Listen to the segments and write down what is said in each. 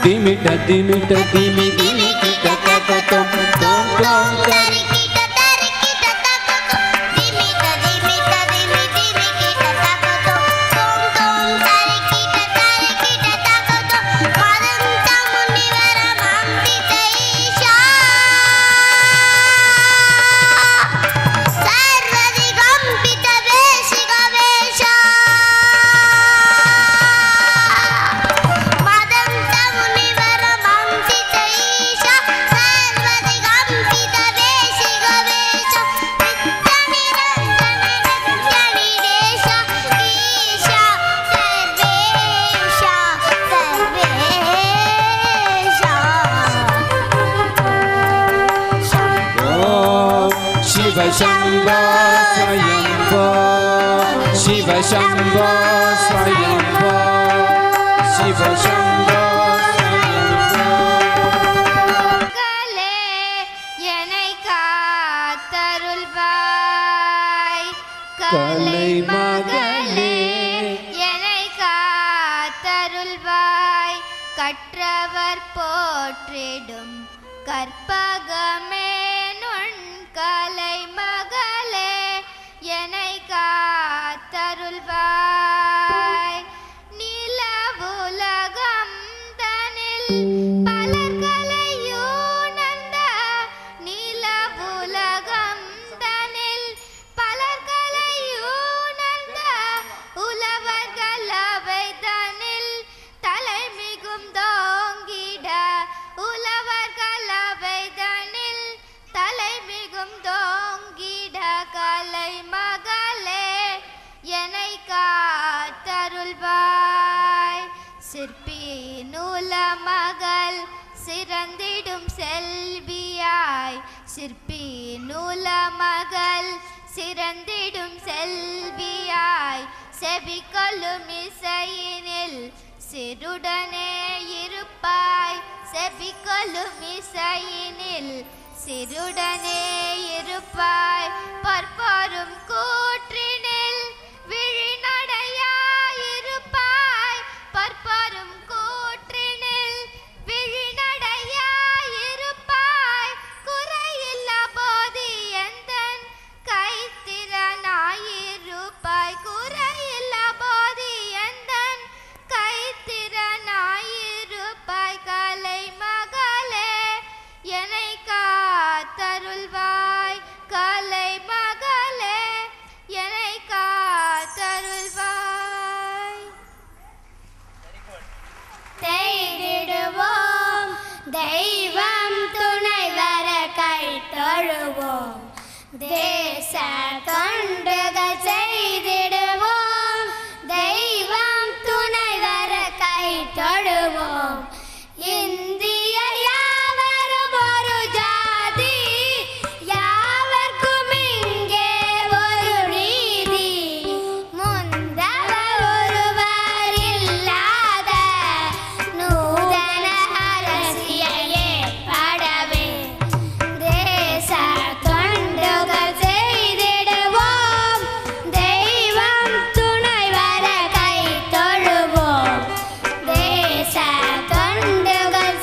dimita dimita dimi dimi kita taka tom tom tom tari kita taka tom dimita dimita dimi dimi kita taka tom tom tom tari kita taka tom madanta munivara mamdita isha sarvadi gampita veshiga vesha Shiva Shambho Swayambho Shiva Shambho Swayambho Shiva Shambho Swayambho Kale yenai kaatarulvai Kalai magale yenai kaatarulvai கற்றவர் போற்றிடும் கற்பகமே கலை மகளே என்னை காத்தருள்வாய் நிலவுலகம் தனில் பலர்களையூனந்த நிலவுலகம் தனில் பலர்களையூனந்த உலவர்கள் அவை தனில் தலைமிகும் தோங்கிட உலவர்கள் அவை தனில் தலைமிகும் தோங்கிட கலை மகளே என்னை காத்தருள்வாய் சிற்பி நூல மகள் சிறந்திடும் செல்வியாய் சிற்பி நூல மகள் சிறந்திடும் செல்வியாய் செபிக்கொள்ளும் இசையினில் சிறுடனே இருப்பாய் செபிக்கொள்ளும் இசையினில் சிறுடனே இருப்பாய் பற்பரும் கூற்றினில் விழிநடையாயிருப்பாய் பற்பரும் கூற்றினில் விழிநடையாயிருப்பாய் குறையில்ல போதி எந்தன் கைத்திறனாயிருப்பாய் குறையில்ல போதி எந்தன் கைத்திறனாயிருப்பாய் கலை மகளே என்னை காத்தருள்வாய் கலை மகளே என்னை காத்தருள்வாய் தேடிடுவோம் தெய்வம் துணை வர கை தொழுவோம் தேச தொண்டுகள் செய்திடுவோம் தெய்வம் துணை வர கை தொழுவோம் இந்திய யாவரும் ஒரு ஜாதி யாவர்க்கும் இங்கே ஒரு நீதி முந்தவர் ஒருவர் இல்லாத நூதன அரசியலே படவே தேச தொண்டுகள் செய்திடுவோம் தெய்வம் துணை வர கை தொழுவோம் தேச தொண்டுகள்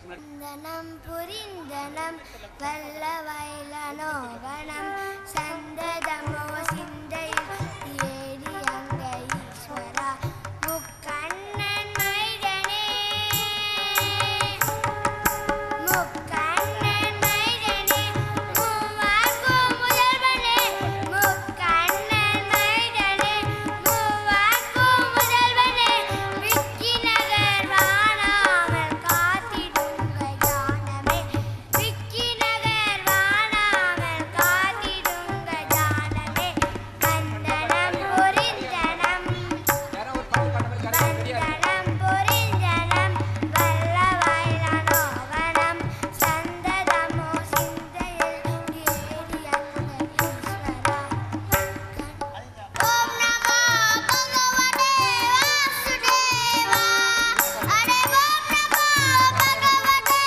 சிந்தனம் புரிந்தனம் வல்லவைலனோகணம் சந்ததமோ சிந்தையில் ஏறி அங்க ஈஸ்வரா முக்கண்ணன் மைதனே முக்கண்ணன் மைதனே மூவார்க்கும் முதல்வனே முக்கண்ணன் மைதனே மூவார்க்கும் முதல்வனே விக்கி நகர் வானாமல் காத்திடுங்க ஞானமே விக்கி நகர் வானாமல் காத்திடுங்க ஞானமே வந்தனம் புரிந்தனம் வல்லவைலனோகணம் சந்ததமோ சிந்தையில் ஏறி அங்க ஈஸ்வரா ஓம் நமோ பகவதே வாசுதேவா அடே ஓம் நமோ பகவதே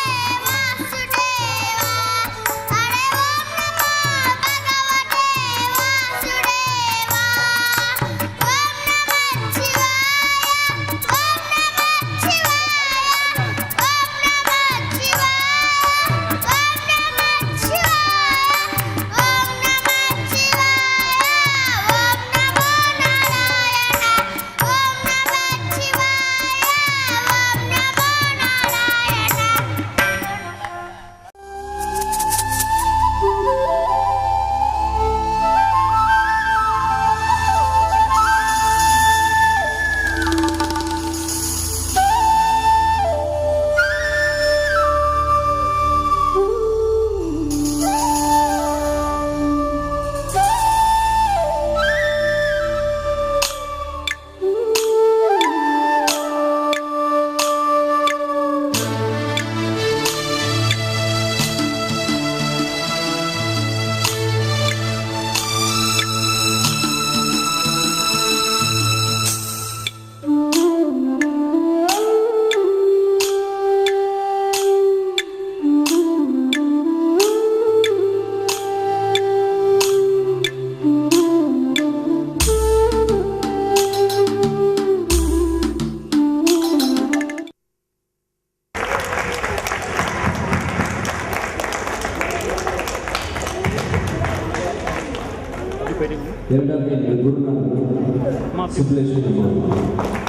வாசுதேவா அடே ஓம் நமோ பகவதே வாசுதேவா ஓம் நமச்சிவாய ஓம் ಎರಡನೇ ಗುರುನಾಥ ಸಿದ್ಧೇಶ್ವರ